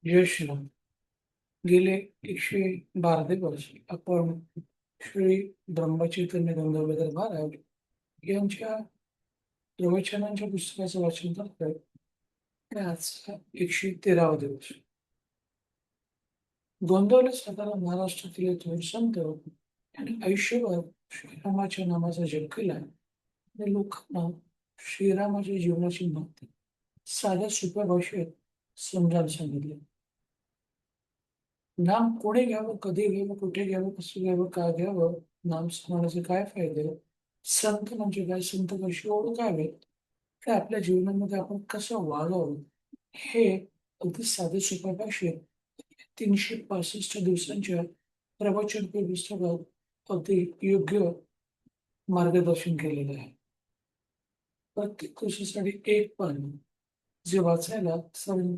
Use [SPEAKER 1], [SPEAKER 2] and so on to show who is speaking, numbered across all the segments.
[SPEAKER 1] जय श्रीराम. गेले 112 दिवस आपण श्री ब्रह्मचैतन्य गंगाधर महाराज यांच्या प्रवचनांच्या पुस्तकाचं वाचन करतोय. आणि आजचा 113वा दिवस. गोंदवले सातारा महाराष्ट्रातील एक थोर संत आणि आयुष्यभर श्रीरामाच्या नामाचा जप केला आणि लोकांना श्रीरामाच्या जीवनाची भक्ती साध्या सोप्या भाषेत समजायला सांगितले. नाम कोणी घ्यावं, कधी घ्यावं, कुठे घ्यावं, कसं घ्यावं, का घ्यावं, नाम स्मरणाचे काय फायदे, संत म्हणजे काय, संत कशी ओळखावे, ते आपल्या जीवनामध्ये आपण कसं वागावं, हे अगदी साधे सोप्या भाषेत 365 दिवसांच्या प्रवचन पुस्तकात अगदी योग्य मार्गदर्शन केलेलं आहे. प्रत्येक गोष्टीसाठी एक पान जे वाचायला साधारण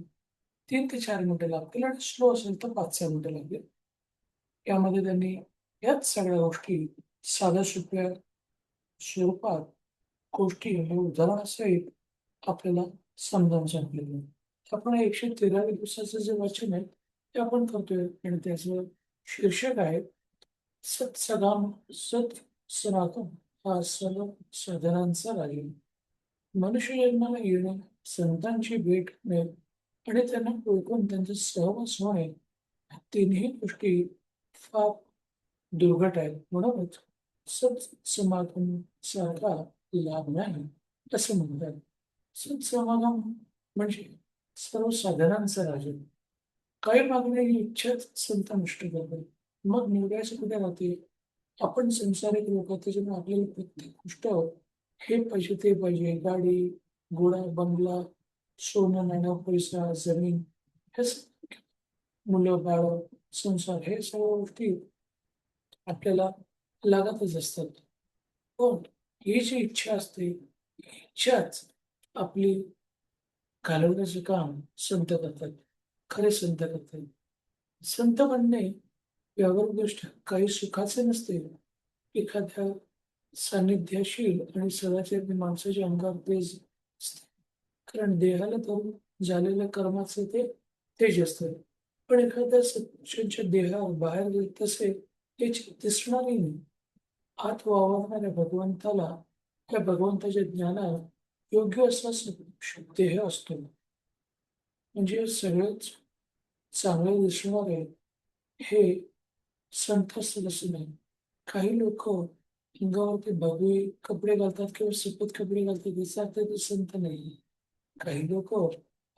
[SPEAKER 1] 3 ते 4 मिनिटं लागतील आणि स्लो असेल तर 5-6 मिनिटं लागतील. यामध्ये त्यांनी याच सगळ्या गोष्टी साध्या सोप्या स्वरूपात गोष्टी हे उदाहरणासहित आपल्याला समजावून सांगितलेलं आहे. आपण 113व्या दिवसाचं जे वाचन आहे ते आपण करतोय आणि त्याचं शीर्षक आहे सत्सदाम सत सनातन हा सर्व साधनांचा राहील. मनुष्य जन्माला येणे, संतांची भेट मिळेल आणि त्यांना ओळखून त्यांचा सहवास होणे, ह्या तिन्ही गोष्टी फार दुर्घट आहेत. म्हणूनच सत्समागम सारखा लाभ नाही असं म्हणतात. सत्समागम म्हणजे सर्व साधनांचा राजा. काही मागणे ही इच्छाच संत नष्ट करतात. मग निवडायचं कुठे राहते? आपण संसारिक लोक त्याच्यामुळे आपल्याला प्रत्येक गोष्ट हे पाहिजे ते पाहिजे, गाडी, घोडा, बंगला, सोनं, नाणं, पैसा, जमीन, हे मुलं, बाळ, संसार, हे सर्व गोष्टी आपल्याला लागतच असतात. पण ही जी इच्छा असते, ही इच्छाच आपली घालवण्याचं काम संत करतात. खरे संत करतात. संत म्हणणे व्यावहारिक गोष्ट काही सुखाचे नसते. एखाद्या सान्निध्यशील आणि सदाचारी माणसाच्या अंगावर तेज असते. कारण देहाला धरून झालेल्या कर्माचे ते तेज असते. पण एखाद्या सत्पुरुषांच्या देहावर बाहेर गेले तसे तेज दिसणारही नाही. आत वावरणाऱ्या भगवंताला, त्या भगवंताच्या ज्ञानात योग्य असा देह असतो. म्हणजे सगळेच चांगले दिसणारे हे संत असतात असं नाही. काही लोक अंगावरती भगवे कपडे घालतात किंवा सफेद कपडे घालतात याचा अर्थ ते संत नाही. काही लोक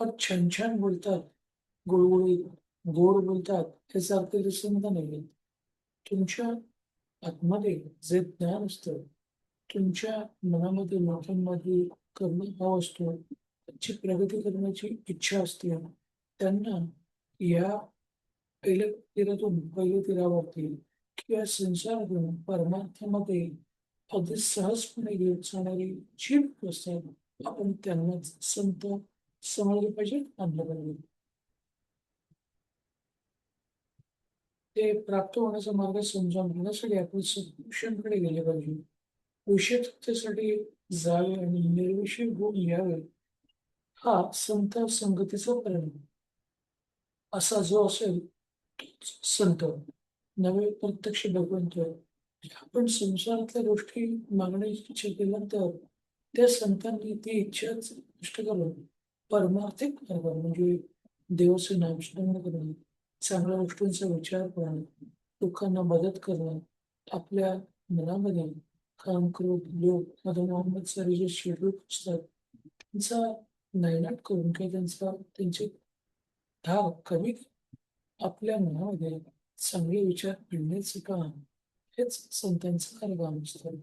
[SPEAKER 1] फार छान छान बोलतात, गुळगुळीत गोड बोलतात याचा अर्थ ते संत नाही. तुमच्या आतमध्ये जे ज्ञान असतं, तुमच्या मनामध्ये लोकांमध्ये भाव असतो, त्यांची प्रगती करण्याची इच्छा असते, त्यांना या पहिल्या तीरावरती किंवा संसारातून परमार्थामध्ये अगदी सहजपणे घेऊन जाणारी जी लोकं असतात, आपण त्यांना संत समजले पाहिजे, मानलं पाहिजे. ते प्राप्त होण्याचा मार्ग समजावून घेण्यासाठी आपण सत्पुरुषांकडे गेले पाहिजे. विषयतेसाठी जावे आणि निर्विषय गुण यावे, हा संत संगतीचा परिणाम. असा जो असेल तोच संत, नवे प्रत्यक्ष भगवंत. आपण संसारातल्या गोष्टी मागण्याची इच्छा केल्यानंतर त्या संतांनी ती इच्छा नष्ट करून परमार्थिक मार्ग म्हणजे देवाचं नामस्मरण करणं, चांगल्या गोष्टींचा विचार करणं, लोकांना मदत करणं, आपल्या मनामध्ये काम, क्रोध, लोभ, मद, मोहम्मद जे शेड्यूल असतात त्यांचा नायनाट करून किंवा त्यांचे धाक कमी आपल्या मनामध्ये चांगले विचार आणण्याचे काम हेच संतांचं खरं काम असतं.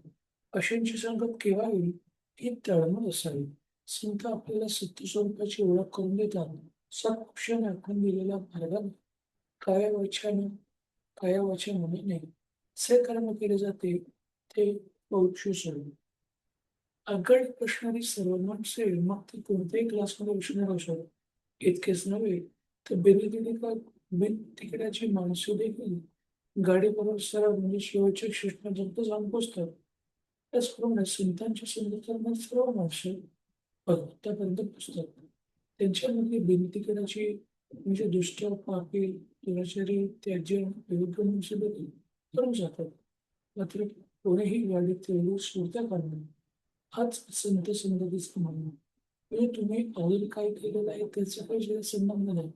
[SPEAKER 1] अशांची संगत केव्हा येईल ही तळमळ असावी. संत आपल्याला सत्य स्वरूपाची ओळख करून देतात. सत्पुरुषाने आखून दिलेल्या मार्गाने काया वाचाने काया वाचा मनाने जे कर्म केले जाते ते पौरुष सोडून. अगणित प्रश्नांनी सर्वज्ञ असेल मग ते कोणत्याही क्लासमध्ये विषय असो. इतकेच नव्हे तर बिन तिकिटाची माणसं देखील गाडीबरोबर सरळ म्हणजे शेवटच्या स्टेशनपर्यंत जाऊन पोहोचतात. त्याचप्रमाणे संतांच्या संगतीने सर्व माणसं भगवंतापर्यंत पोहोचतात. त्यांच्यामध्ये बिन तिकिटाची म्हणजे दुष्ट, पापी, दुराचारी, त्याज्य, विरुद्ध मनुष्य देखील करून जातात. मात्र कोणीही गाडीत तेवढी सुरता काढणार हाच संत संगतीचा म्हणणं. म्हणजे तुम्ही अजून काय केलेलं आहे त्याचा काही संबंध नाही.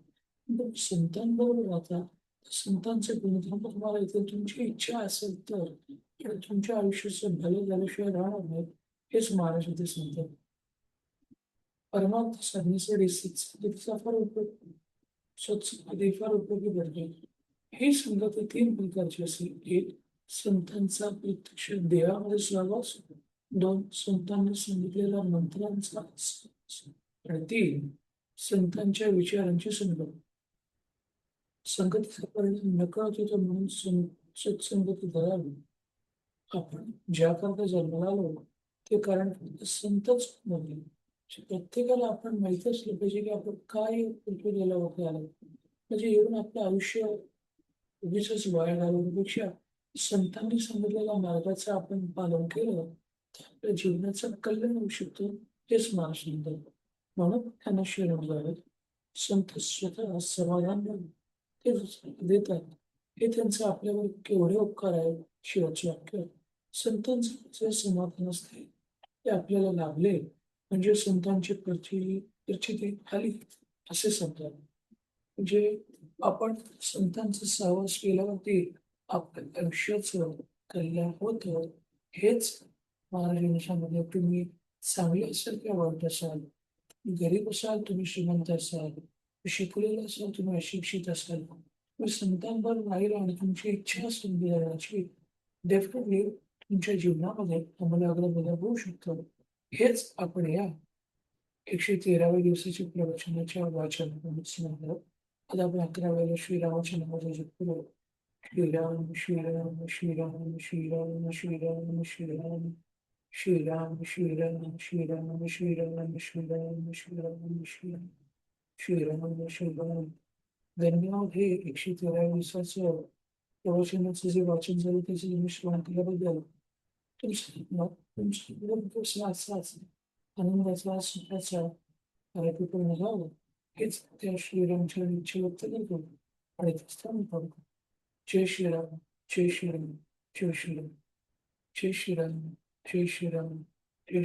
[SPEAKER 1] पण संतांबरोबर राहता, संतांचे गुणधर्म तुम्हाला इथे तुमची इच्छा असेल तर आणि तुमच्या आयुष्याचं भले झाल्याशिवाय राहणार नाही हेच महाराज इथे सांगतात. परमार्थ साधण्यासाठी सत्संगतीचा फार उपयोग सत्संगती फार उपयोगी पडते. ही संगती तीन प्रकारची असेल. एक, संतांचा प्रत्यक्ष देहामध्ये सहवास. दोन, संतांनी सांगितलेल्या मंत्रांचा सहवास. आणि तीन, संतांच्या विचारांची संगत. संगतीचा परिणाम नकळत होतो म्हणून सत्संगती धरावी. आपण ज्या करता जन्माला आलो ते कारण फक्त संतच नव्हे. प्रत्येकाला आपण माहित असलं पाहिजे की आपण काय उपयोगाला होते आलो. म्हणजे येऊन आपलं आयुष्य उगीचच वाया घालवण्यापेक्षा संतांनी सांगितलेल्या मार्गाचं आपण पालन केलं तर आपल्या जीवनाचं कल्याण होऊ शकतो हेच मला सांगतात. म्हणून त्यांना शरण जावे. संत स्वतः समाधान ते देतात. हे त्यांचे आपल्यावर केवढे उपकार आहे शेवटचे वाक्य. संतांचे जे समाधान असते ते आपल्याला लाभले म्हणजे संतांची प्रचिती आली असे समजा. म्हणजे आपण संतांचा सहवास केल्यावरती आपल्या आयुष्याचं कल्याण होतं हेच महाराजांनी सांगितलं. तुम्ही चांगले असाल किंवा वाईट असाल, गरीब असाल तुम्ही श्रीमंत असाल, शिकलेले असाल तुम्ही अशिक्षित असाल, तुम्ही संतांबरोबर राहील आणि तुमची इच्छा असेल बिघडण्याची डेफिनेटली तुमच्या जीवनामध्ये आम्हाला बदल होऊ शकतो. हेच आपण या 113व्या दिवसाच्या प्रवचनाच्या वाचन सांगतो. आता आपण 11व्या श्रीरामाच्या नावाचा जप करू. श्रीराम श्रीराम श्रीराम श्रीराम श्रीराम श्रीराम श्रीराम श्रीराम श्रीराम श्रीराम श्रीराम श्रीराम श्रीराम श्रीराम श्रीराम. धन्यवाद. हे 113व्या दिवसाचं प्रवचनाचं जे वाचन झालं त्याचे तुम्ही श्रवण केल्याबद्दल तुमचा असाच आनंदाचा सुखाचा परिपूर्ण झाला हेच त्या श्रीरामच्या इच्छा व्यक्त करतो आणि ते स्थान करतो. जय श्रीराम. जय श्रीराम. जय श्रीराम. जय श्रीराम. जय श्रीराम. जय